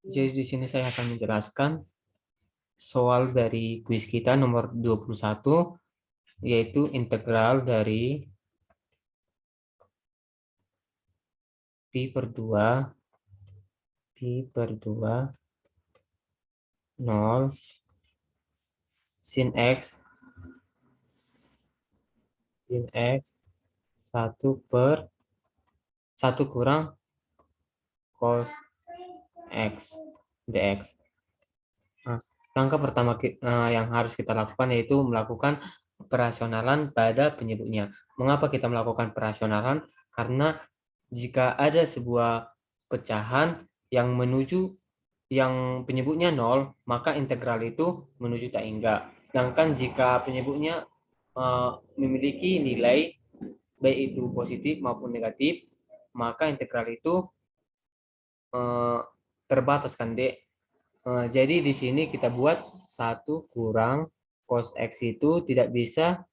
Jadi di sini saya akan menjelaskan soal dari kuis kita nomor 21, yaitu integral dari pi per 2 0 sin x 1 kurang cos x dx. Nah, langkah pertama yang harus kita lakukan yaitu melakukan perasionalan pada penyebutnya. Mengapa kita melakukan perasionalan? Karena jika ada sebuah pecahan yang penyebutnya 0, maka integral itu menuju tak hingga. Sedangkan jika penyebutnya memiliki nilai baik itu positif maupun negatif, maka integral itu eh, terbatas kan, Dek. Jadi di sini kita buat 1 kurang cos x itu tidak bisa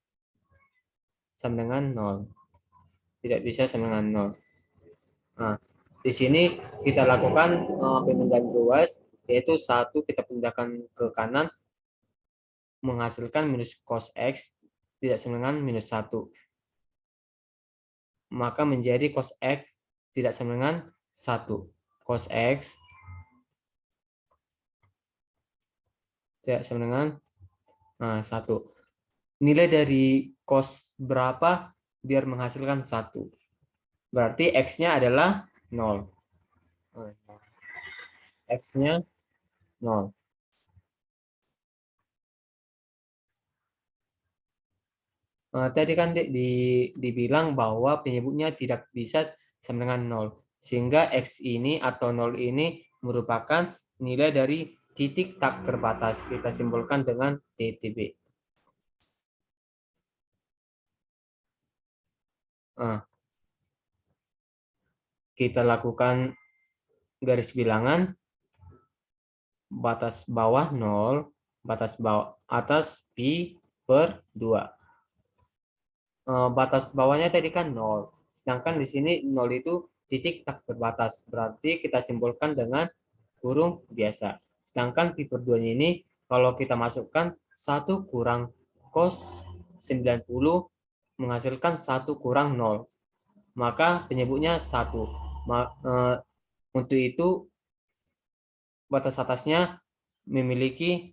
sama dengan 0. Tidak bisa sama dengan 0. Nah, di sini kita lakukan pemindahan ruas, yaitu 1 kita pindahkan ke kanan menghasilkan minus cos x tidak sama dengan minus 1. Maka menjadi cos x tidak sama dengan 1. Cos x tidak sama dengan 1. Nilai dari cos berapa biar menghasilkan 1? Berarti x-nya adalah 0. X-nya 0. Tadi kan dibilang bahwa penyebutnya tidak bisa sama dengan 0. Sehingga X ini atau 0 ini merupakan nilai dari titik tak terbatas. Kita simbolkan dengan TTB. Kita lakukan garis bilangan. Batas bawah 0, batas bawah atas pi per 2. Batas bawahnya tadi kan 0. Sedangkan di sini 0 itu titik tak terbatas. Berarti kita simbolkan dengan kurung biasa. Sedangkan pi per 2 ini kalau kita masukkan 1 kurang cos 90 menghasilkan 1 kurang 0. Maka penyebutnya 1. Untuk itu batas atasnya memiliki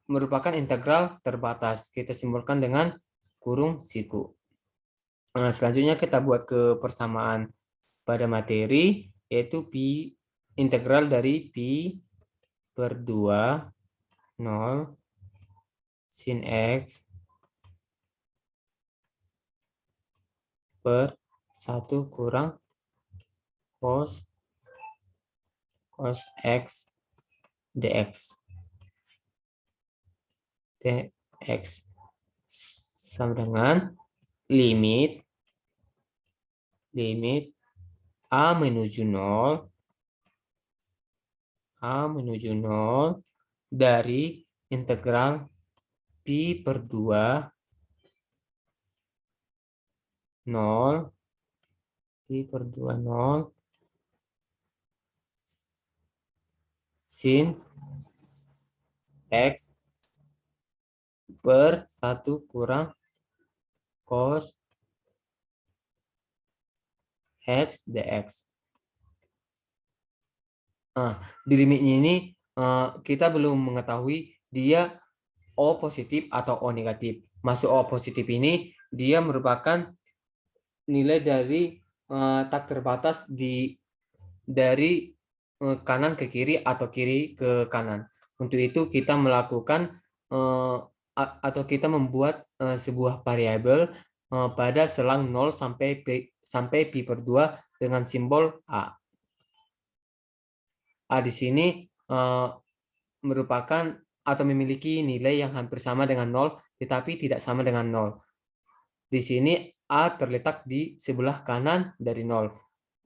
merupakan integral terbatas. Kita simbolkan dengan kurung siku. Selanjutnya kita buat ke persamaan pada materi, yaitu pi integral dari pi per 2 0 sin x per 1 kurang cos x dx. dx sama dengan limit A menuju 0 dari integral pi per 2 0 pi per 2 0 sin x per 1 kurang cos x dx. Di limitnya ini kita belum mengetahui dia O positif atau O negatif. Masuk O positif ini dia merupakan nilai dari tak terbatas dari kanan ke kiri atau kiri ke kanan. Untuk itu kita melakukan atau kita membuat sebuah variabel pada selang 0 sampai pi per 2 dengan simbol A. A di sini merupakan atau memiliki nilai yang hampir sama dengan 0, tetapi tidak sama dengan 0. Di sini A terletak di sebelah kanan dari 0.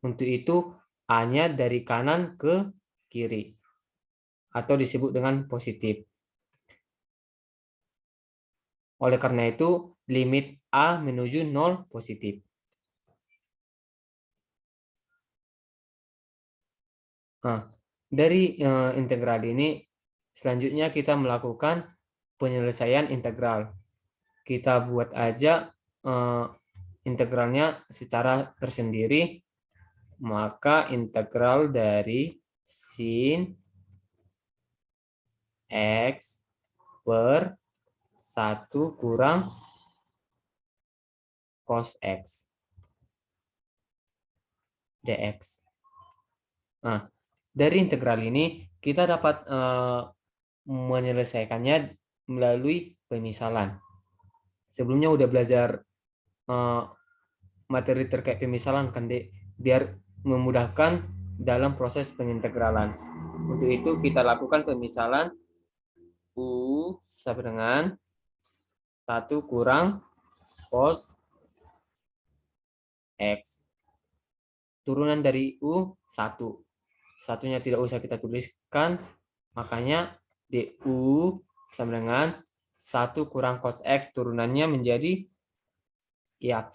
Untuk itu A-nya dari kanan ke kiri atau disebut dengan positif. Oleh karena itu, limit A menuju 0 positif. Nah, dari integral ini selanjutnya kita melakukan penyelesaian integral. Kita buat aja integralnya secara tersendiri, maka integral dari sin X per 1 kurang cos X dx. Nah, dari integral ini kita dapat menyelesaikannya melalui pemisalan. Sebelumnya udah belajar materi terkait pemisalan kan, Dek, biar memudahkan dalam proses pengintegralan. Untuk itu kita lakukan pemisalan U sama dengan 1 kurang cos X. Turunan dari U 1. Satunya tidak usah kita tuliskan, makanya DU sama dengan 1 kurang cos X, turunannya menjadi ya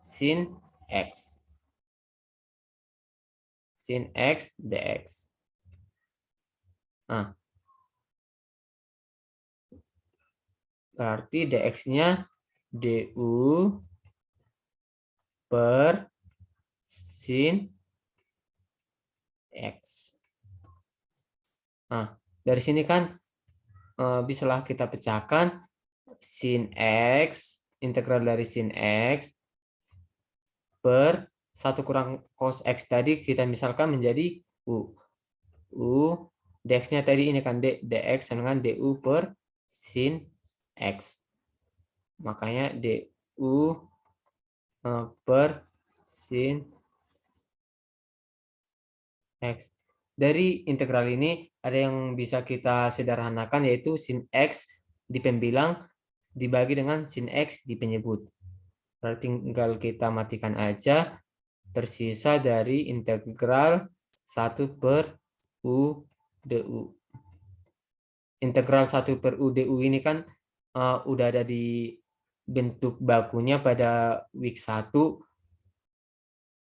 sin X. Sin X dx. Nah, berarti dx-nya du per sin X. Nah, dari sini kan bisalah kita pecahkan sin X, integral dari sin X per 1 kurang cos X tadi kita misalkan menjadi U. U dx-nya tadi ini kan dx sama dengan du per sin X. Makanya du per sin X. Dari integral ini ada yang bisa kita sederhanakan, yaitu sin X di pembilang dibagi dengan sin X di penyebut. Berarti tinggal kita matikan aja, tersisa dari integral 1 per U du. Integral 1 per U du ini kan udah ada di bentuk bakunya pada week 1,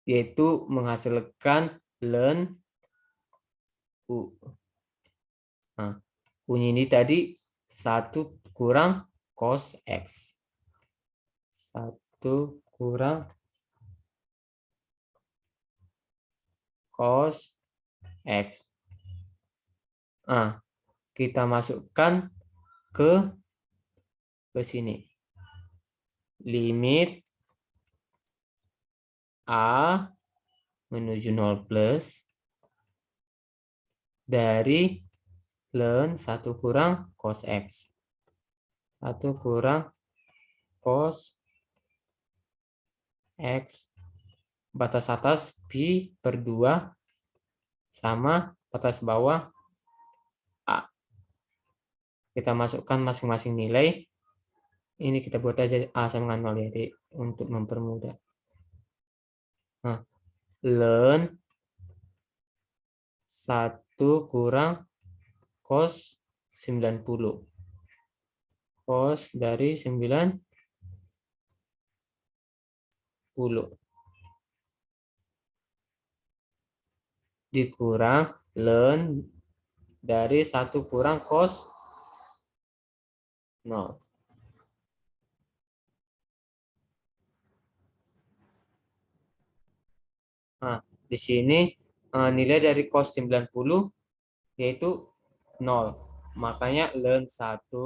yaitu menghasilkan ln U. Nah, U ini tadi 1 kurang cos X. 1 kurang cos X. Nah, kita masukkan ke sini. Limit A menuju 0 plus dari ln 1 kurang cos X. 1 kurang cos X. Batas atas pi per 2 sama batas bawah A. Kita masukkan masing-masing nilai. Ini kita buat aja A sama dengan 0 ya, untuk mempermudah. Nah, ln 1 kurang cos 90. Cos dari 90 dikurang ln dari 1 kurang cos 0. Nah, di sini nilai dari cos 90 yaitu 0. Makanya ln 1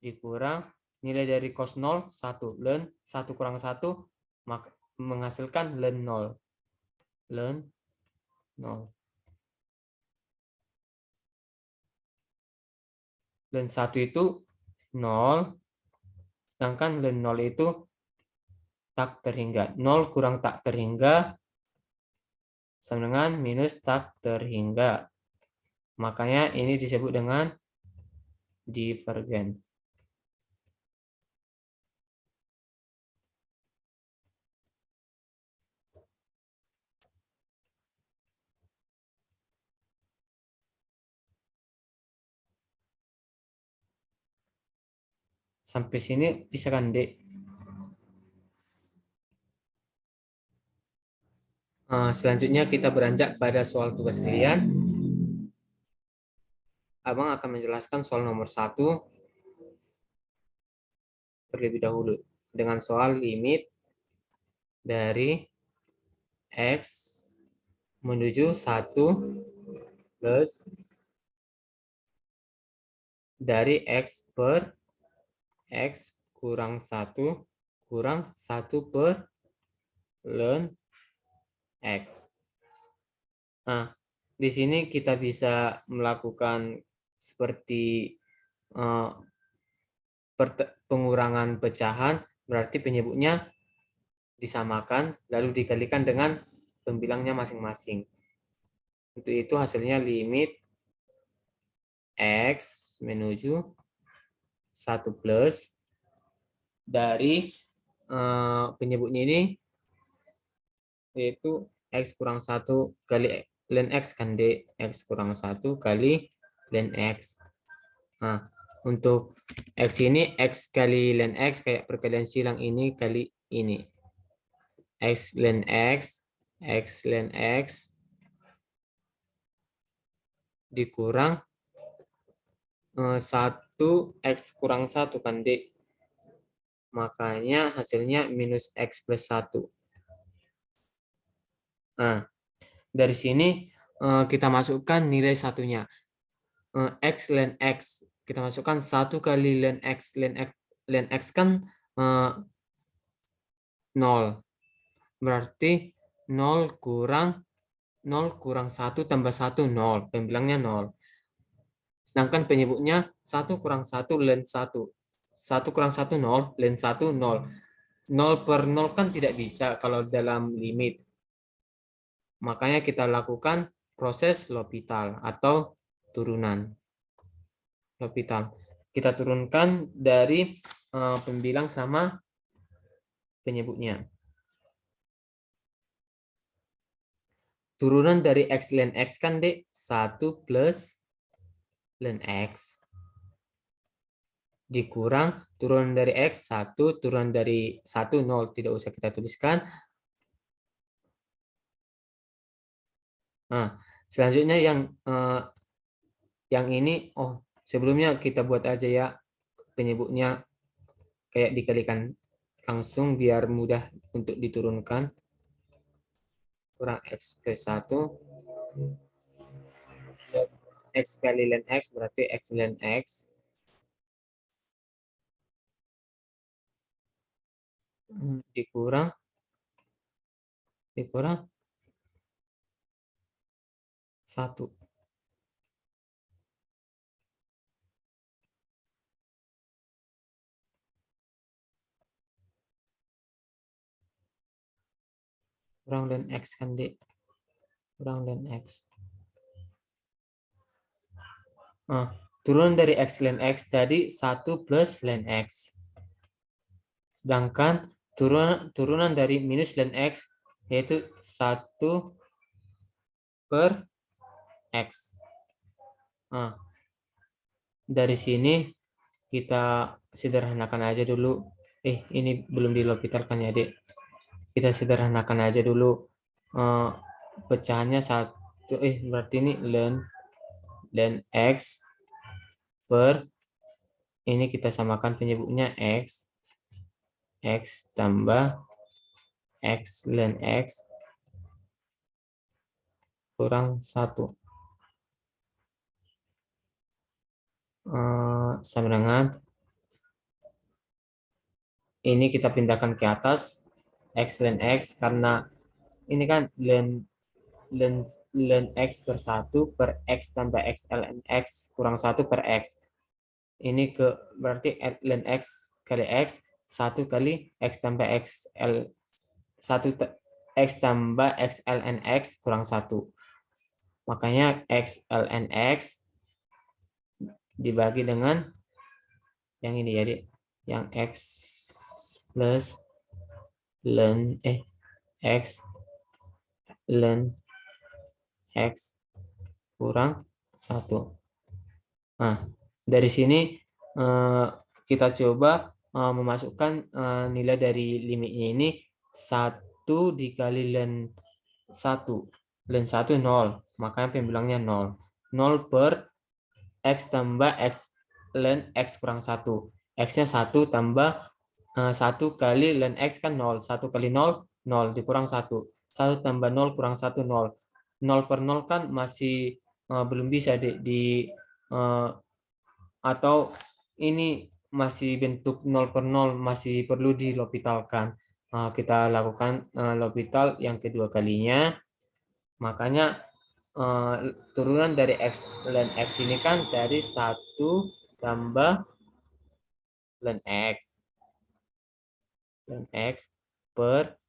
dikurang nilai dari cos 0 1. Ln 1 kurang 1 maka menghasilkan ln 0. Ln 0. Ln 1 itu 0, sedangkan ln 0 itu tak terhingga. 0 kurang tak terhingga sama dengan minus tak terhingga. Makanya ini disebut dengan divergen. Sampai sini bisa kan, Dek? Selanjutnya kita beranjak pada soal tugas pilihan. Abang akan menjelaskan soal nomor 1 terlebih dahulu dengan soal limit dari X menuju 1 plus dari X per X kurang 1 kurang 1 per ln X. Nah, di sini kita bisa melakukan seperti pengurangan pecahan, berarti penyebutnya disamakan, lalu dikalikan dengan pembilangnya masing-masing. Untuk itu hasilnya limit X menuju 1 plus dari penyebutnya ini, yaitu X kurang 1 kali ln X kan D, X kurang 1 kali ln X. Nah, untuk X ini X kali ln X kayak perkalian silang ini kali ini. X ln X, X ln X dikurang 1 X kurang 1 kan D. Makanya hasilnya minus X plus 1. Nah, dari sini kita masukkan nilai satunya. X ln X. Kita masukkan 1 kali ln X. Ln X kan 0. Berarti 0 kurang 1 tambah 1, 0. Pembilangnya 0. Sedangkan penyebutnya 1 kurang 1 ln 1. 1 kurang 1, 0. Ln 1, 0. 0 per 0 kan tidak bisa kalau dalam limit. Makanya kita lakukan proses L'Hopital atau turunan. L'Hopital. Kita turunkan dari pembilang sama penyebutnya. Turunan dari X ln X kan D, 1 plus ln X. Dikurang turunan dari X, 1, turunan dari 1, 0. Tidak usah kita tuliskan. Nah, selanjutnya yang ini, sebelumnya kita buat aja ya penyebutnya kayak dikalikan langsung biar mudah untuk diturunkan. Kurang X plus 1. X kali ln X berarti X ln X. Dikurang 1. Kurang ln X kan D. Kurang ln X. Turunan dari X ln X tadi 1 plus ln X. Sedangkan turunan dari minus ln X yaitu 1 per X. Dari sini kita sederhanakan aja dulu. Ini belum di L'Hopital kan ya, Dek? Kita sederhanakan aja dulu. Pecahannya 1. Berarti ini ln X per ini kita samakan penyebutnya X. X tambah X ln X kurang 1. Sama dengan ini kita pindahkan ke atas X ln X karena ini kan ln X per 1 per X tambah X ln X kurang 1 per X. Ini berarti ln X kali X 1 kali X tambah X 1 X tambah X ln X kurang 1. Makanya X ln X dibagi dengan yang ini jadi yang X plus ln X ln X kurang 1. Nah, dari sini kita coba memasukkan nilai dari limitnya ini 1 dikali ln 1. Ln 1 0. Makanya pembilangnya 0. 0 per X tambah X ln X kurang 1. X-nya 1 tambah 1 kali ln X kan 0. 1 kali 0, 0 dikurang 1. 1 tambah 0 kurang 1, 0. 0 per 0 kan masih belum bisa atau ini masih bentuk 0 per 0 masih perlu dilopitalkan. Kita lakukan lopital yang kedua kalinya. Makanya turunan dari X ln X ini kan dari 1 tambah ln X. Ln X per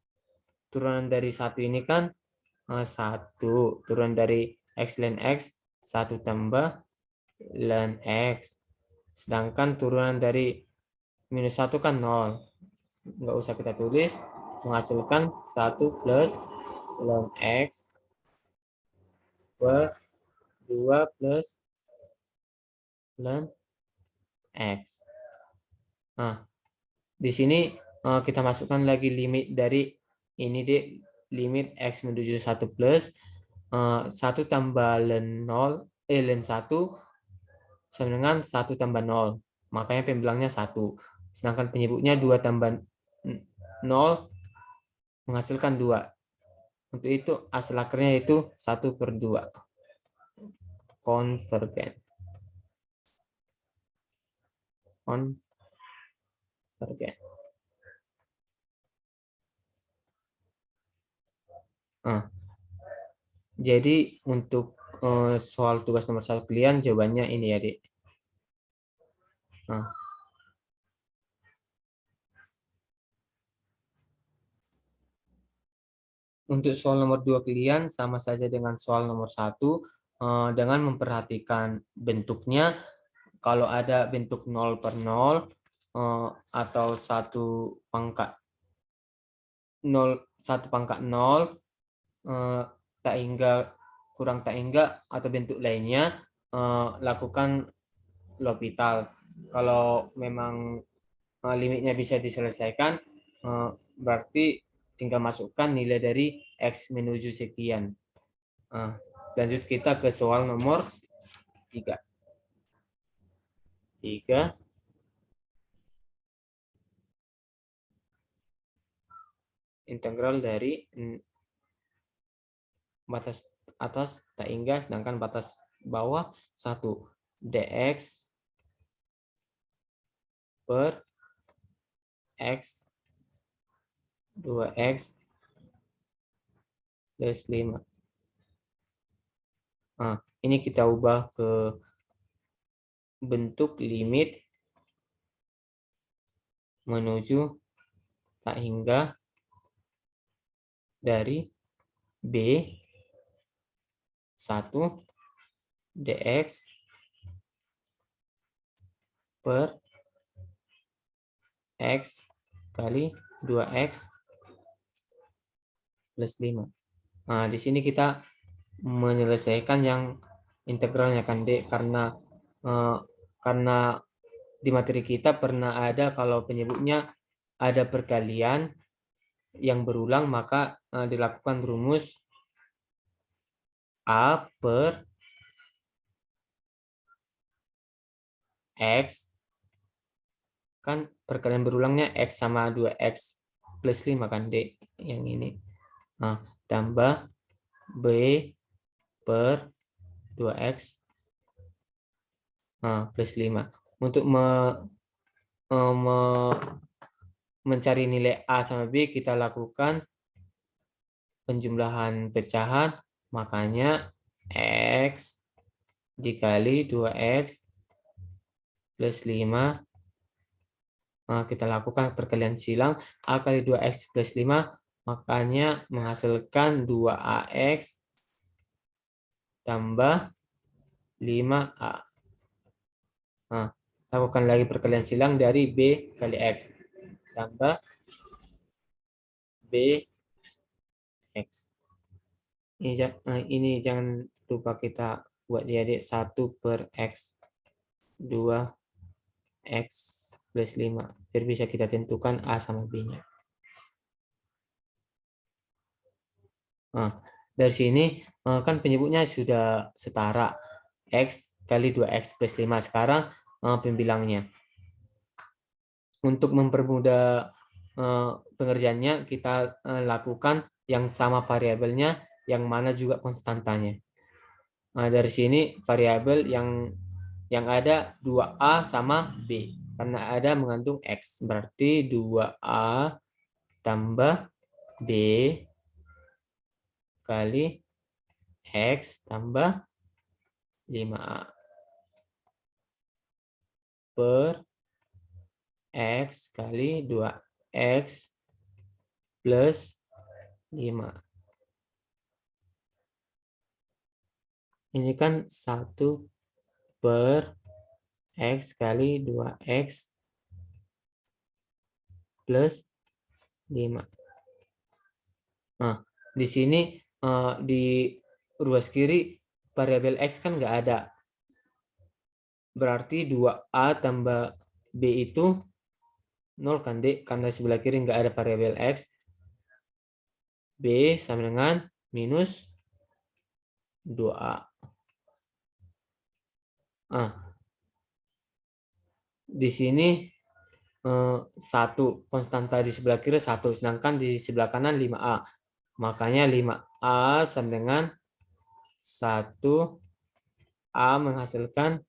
turunan dari 1 ini kan 1. Turunan dari X ln X 1 tambah ln X. Sedangkan turunan dari minus 1 kan 0. Nggak usah kita tulis. Menghasilkan 1 plus ln X per 2 plus ln X. Nah, di sini kita masukkan lagi limit dari ini deh, limit X menuju 1 plus 1 tambah ln 0, ln 1 sama dengan 1 tambah 0. Makanya pembilangnya 1. Sedangkan penyebutnya 2 tambah 0 menghasilkan 2. Untuk itu hasil akhirnya itu 1 per 2. Konvergen. Konvergen. Jadi untuk soal tugas nomor 1 kalian jawabannya ini ya, Dik. Untuk soal nomor 2 kalian sama saja dengan soal nomor 1 dengan memperhatikan bentuknya. Kalau ada bentuk 0 per 0 atau 1 pangkat 0, 1 pangkat 0 tak hingga kurang tak hingga atau bentuk lainnya, lakukan L'Hopital. Kalau memang limitnya bisa diselesaikan, berarti tinggal masukkan nilai dari X menuju sekian. Lanjut kita ke soal nomor 3. Integral dari batas atas tak hingga sedangkan batas bawah 1 dx per X 2X plus 5. Ini kita ubah ke bentuk limit menuju tak hingga dari B 1 dx per X kali 2X plus 5. Di sini kita menyelesaikan yang integralnya kan, Dek, karena di materi kita pernah ada kalau penyebutnya ada perkalian yang berulang maka dilakukan rumus A per X, kan perkalian berulangnya X sama 2X plus 5 kan, Dek, yang ini. Tambah B per 2X plus 5. Untuk mencari nilai A sama B, kita lakukan penjumlahan pecahan, makanya X dikali 2X plus 5. Kita lakukan perkalian silang, A kali 2X plus 5, makanya menghasilkan 2AX tambah 5A. Lakukan lagi perkalian silang dari B kali X tambah B X. Ini jangan lupa kita buat jadi 1 per X 2 X plus 5 biar bisa kita tentukan A sama B nya. Dari sini kan penyebutnya sudah setara, X kali 2X plus 5. Sekarang pembilangnya. Untuk mempermudah pengerjaannya, kita lakukan yang sama variabelnya, yang mana juga konstantanya. Nah, dari sini variabel yang ada 2A sama B. Karena ada mengandung X. Berarti 2A tambah B kali X tambah 5A per X kali 2X plus 5. Ini kan 1 per X kali 2X plus 5. Nah, di sini di ruas kiri variabel X kan nggak ada. Berarti 2A tambah B itu 0 kan, D? Karena sebelah kiri nggak ada variabel X. B sama dengan minus 2A. Di sini 1 konstanta di sebelah kiri 1, sedangkan di sebelah kanan 5A. Makanya 5A sama dengan 1A menghasilkan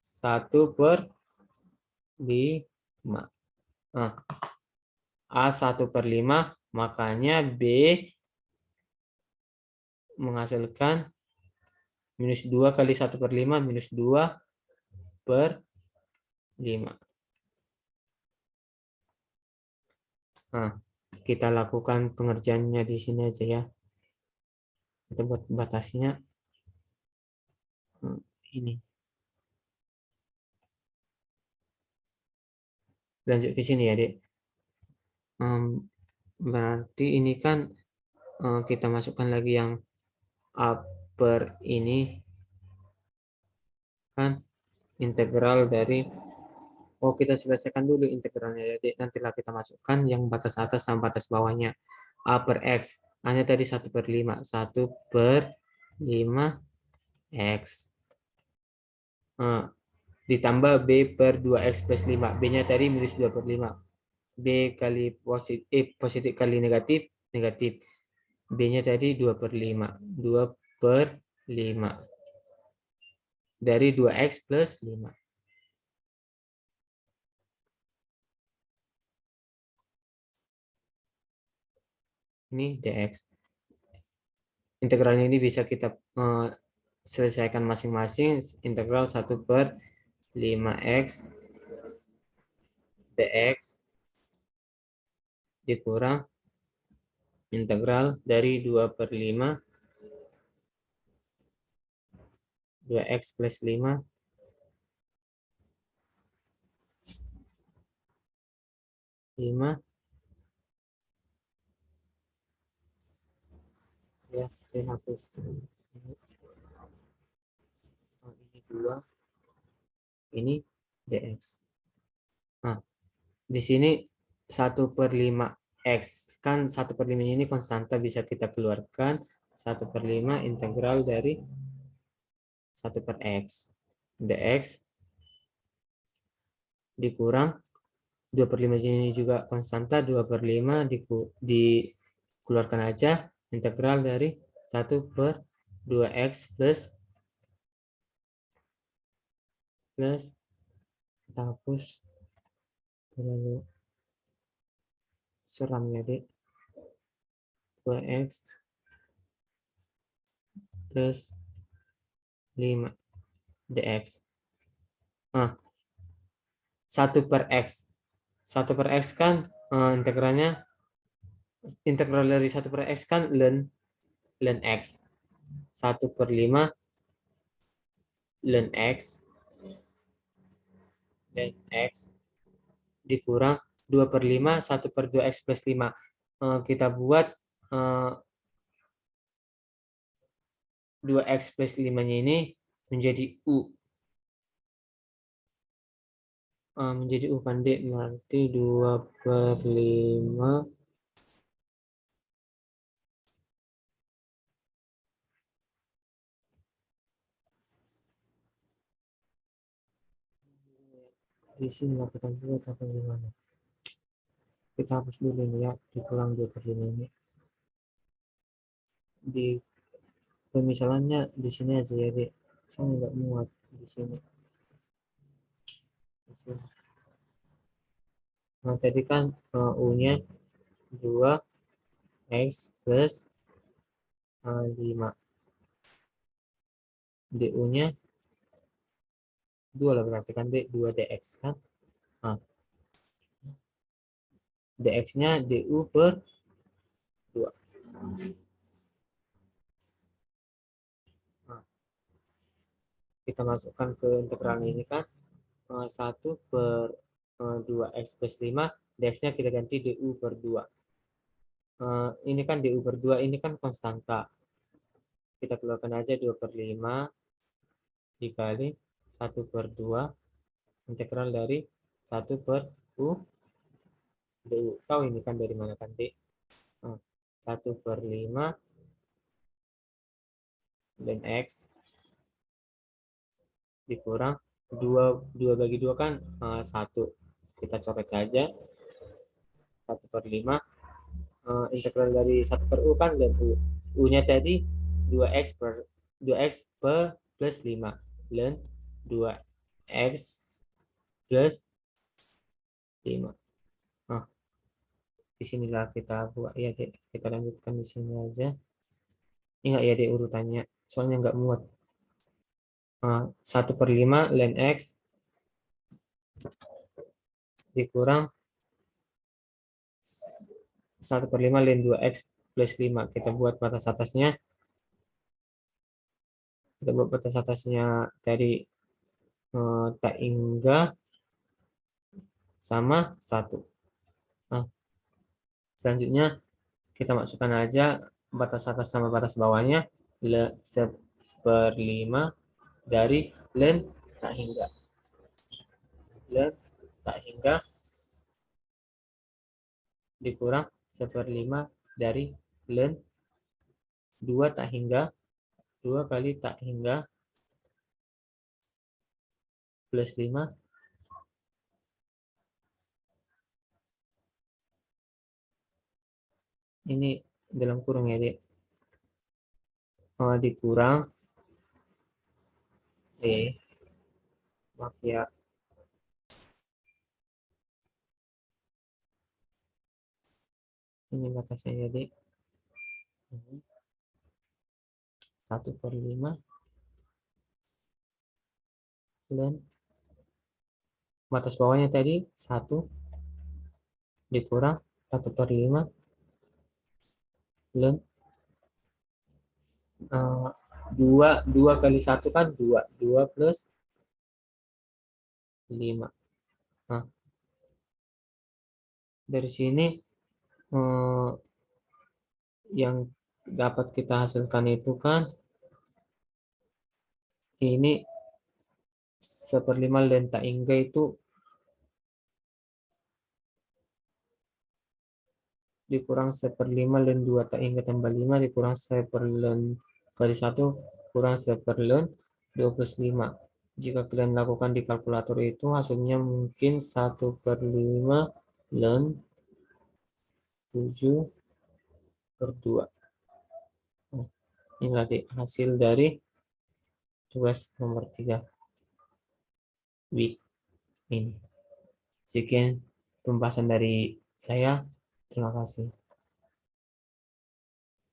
1 per 5. Nah, A 1 per 5, makanya B menghasilkan minus 2 kali 1 per 5, minus 2 per 5. Nah, kita lakukan pengerjaannya di sini aja ya. Kita buat batasnya ini. Lanjut ke sini ya, Dek. Berarti ini kan kita masukkan lagi yang A per ini kan integral dari, kita selesaikan dulu integralnya, jadi nantilah kita masukkan yang batas atas sama batas bawahnya. A per X hanya tadi 1 per 5, 1 per 5 X ditambah B per 2X plus 5. B nya tadi minus 2 per 5. B kali positif kali negatif, negatif. B nya tadi 2 per 5, 2 per 5 dari 2X plus 5. Ini dx. Integralnya ini bisa kita selesaikan masing-masing. Integral 1 per 5x dx dikurang integral dari 2 per 5 2x plus 5 5 ya, saya hapus ini 2, ini dx. Nah, di sini 1 per 5x kan 1 per 5 ini konstanta, bisa kita keluarkan. 1 per 5 integral dari 1 per x dx dikurang 2 per 5 ini juga konstanta, 2 per 5 dikeluarkan aja, integral dari 1 per 2x plus kita hapus, terlalu seram ya, Dek. 2x plus 5 dx. 1 per x. 1 per x kan integralnya, integral dari 1 per x kan ln x. 1 per 5 ln x dikurang 2 per 5, 1 per 2x plus 5. Kita buat 2x plus 5-nya ini menjadi U. Menjadi U kan, D. Berarti 2 per 5 di sini lakukan juga atau gimana? Kita hapus dulu ini ya, dikurang 2/5 ini. Di pemisalannya di sini aja ya, Dek. Saya nggak muat di sini. Di sini. Nah, tadi kan U-nya 2x plus 5. DU-nya 2 lah, berarti kan 2dx kan. Nah, dx-nya du per 2. Nah, kita masukkan ke integral ini kan 1 per 2x plus 5, dx-nya kita ganti du per 2. Ini kan du per 2, ini kan konstanta. Kita keluarkan aja 2/5 dikali 1/2 integral dari 1 per u du. Tahu ini kan dari mana kan, Dik? 1/5 dan x dikurang 2 bagi 2 kan 1. Kita coret aja 1/5 integral dari 1 per u kan, dan u-nya tadi 2x per plus 5 dan 2x plus 5. Nah, disinilah kita buat ya, Dek. Kita lanjutkan di sini aja. Ingat ya, Dek, urutannya. Soalnya nggak muat. 1/5 ln x dikurang 1/5 ln 2x plus 5. Kita buat batas atasnya. Kita buat batas atasnya dari tak hingga sama 1. Nah, selanjutnya kita masukkan aja batas atas sama batas bawahnya. 1/5 dari ln tak hingga. Ln tak hingga dikurang 1/5 dari ln 2 tak hingga. 2 kali tak hingga plus 5 ini dalam kurung ya, Dek. Dikurang maaf ya, ini batasnya ya, Dek. 1/5 dan batas bawahnya tadi 1 dikurang 1/5 dan 2 kali 1 kan 2 plus 5. Nah, dari sini yang dapat kita hasilkan itu kan ini 1/5 ln tak hingga itu dikurang 1/5 ln 2 tak hingga tambah 5 dikurang 1/ln kali 1 kurang 1/ln 2 plus 5. Jika kalian lakukan di kalkulator itu hasilnya mungkin 1/5 ln 7/2. Ini nanti hasil dari tugas nomor 3 week ini. Sekian pembahasan dari saya. Terima kasih.